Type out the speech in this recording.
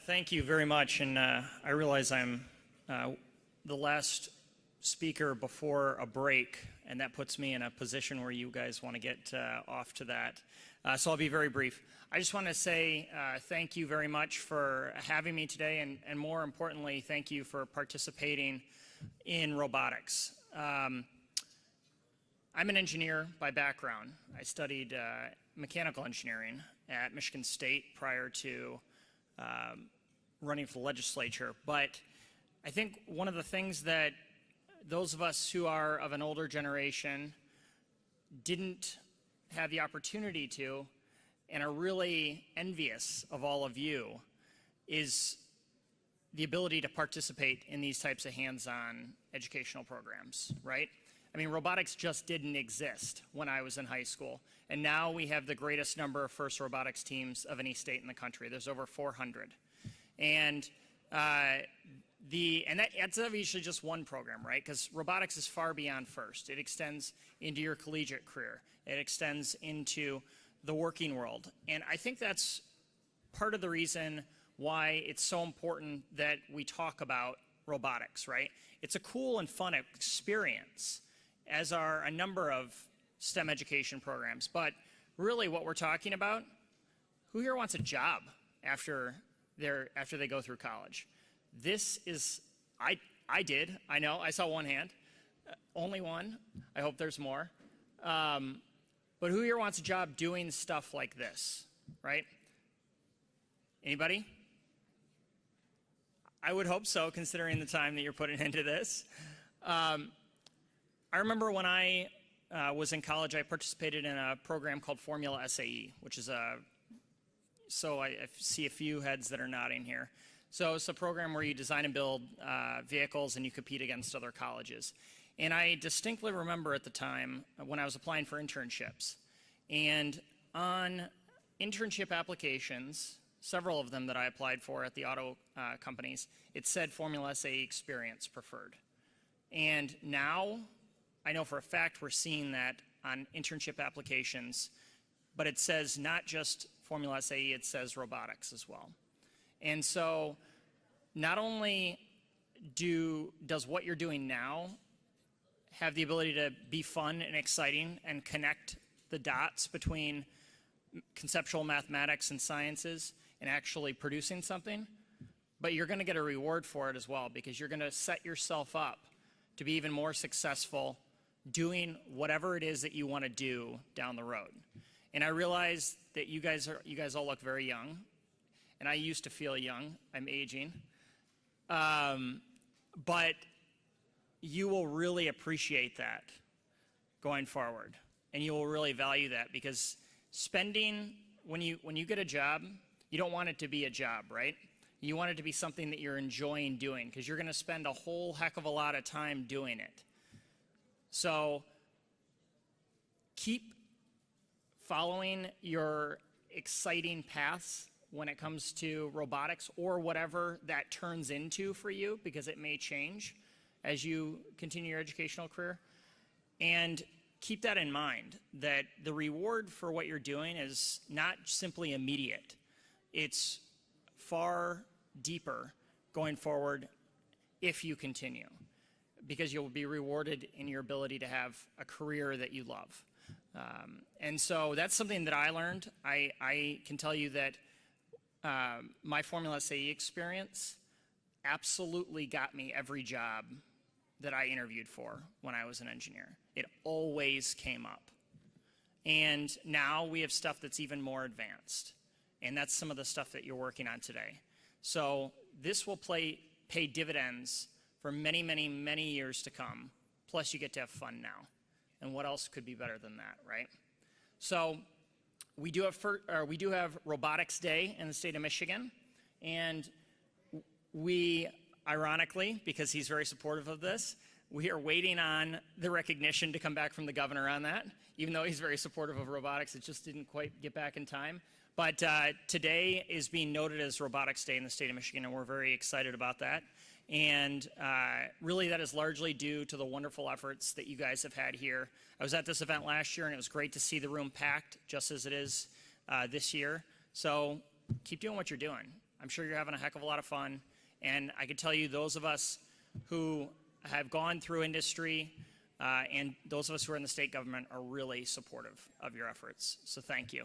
Thank you very much, and I realize I'm the last speaker before a break, and that puts me in a position where you guys want to get off to that. So I'll be very brief. I just want to say thank you very much for having me today, and more importantly, thank you for participating in robotics. I'm an engineer by background. I studied mechanical engineering at Michigan State prior to running for the legislature. But I think one of the things that those of us who are of an older generation didn't have the opportunity to, and are really envious of all of you, is the ability to participate in these types of hands-on educational programs, right? I mean, robotics just didn't exist when I was in high school, and now we have the greatest number of FIRST robotics teams of any state in the country. There's over 400. And that's usually just one program, right? Because robotics is far beyond FIRST. It extends into your collegiate career. It extends into the working world. And I think that's part of the reason why it's so important that we talk about robotics, right? It's a cool and fun experience, as are a number of STEM education programs. But really what we're talking about, who here wants a job after they go through college? This is, I did, I know, I saw one hand, only one, I hope there's more. But who here wants a job doing stuff like this, right? Anybody? I would hope so, considering the time that you're putting into this. I remember when I was in college, I participated in a program called Formula SAE, which is so I see a few heads that are nodding here. So it's a program where you design and build vehicles and you compete against other colleges. And I distinctly remember at the time when I was applying for internships. And on internship applications, several of them that I applied for at the auto companies, it said Formula SAE experience preferred. And now, I know for a fact we're seeing that on internship applications, but it says not just Formula SAE, it says robotics as well. And so not only does what you're doing now have the ability to be fun and exciting and connect the dots between conceptual mathematics and sciences and actually producing something, but you're going to get a reward for it as well, because you're going to set yourself up to be even more successful doing whatever it is that you want to do down the road. And I realize that you guys all look very young, and I used to feel young. I'm aging. But you will really appreciate that going forward, and you will really value that, because when you get a job, you don't want it to be a job, right? You want it to be something that you're enjoying doing, because you're going to spend a whole heck of a lot of time doing it. So keep following your exciting paths when it comes to robotics, or whatever that turns into for you, because it may change as you continue your educational career. And keep that in mind, that the reward for what you're doing is not simply immediate. It's far deeper going forward if you continue, because you'll be rewarded in your ability to have a career that you love. And so that's something that I learned. I can tell you that my Formula SAE experience absolutely got me every job that I interviewed for when I was an engineer. It always came up. And now we have stuff that's even more advanced. And that's some of the stuff that you're working on today. So this will pay dividends for many, many, many years to come. Plus you get to have fun now. And what else could be better than that, right? So we do have Robotics Day in the state of Michigan, and we, ironically, because he's very supportive of this, we are waiting on the recognition to come back from the governor on that. Even though he's very supportive of robotics, it just didn't quite get back in time. But today is being noted as Robotics Day in the state of Michigan, and we're very excited about that. And really that is largely due to the wonderful efforts that you guys have had here. I was at this event last year, and it was great to see the room packed, just as it is this year. So keep doing what you're doing. I'm sure you're having a heck of a lot of fun. And I can tell you, those of us who have gone through industry and those of us who are in the state government are really supportive of your efforts. So thank you.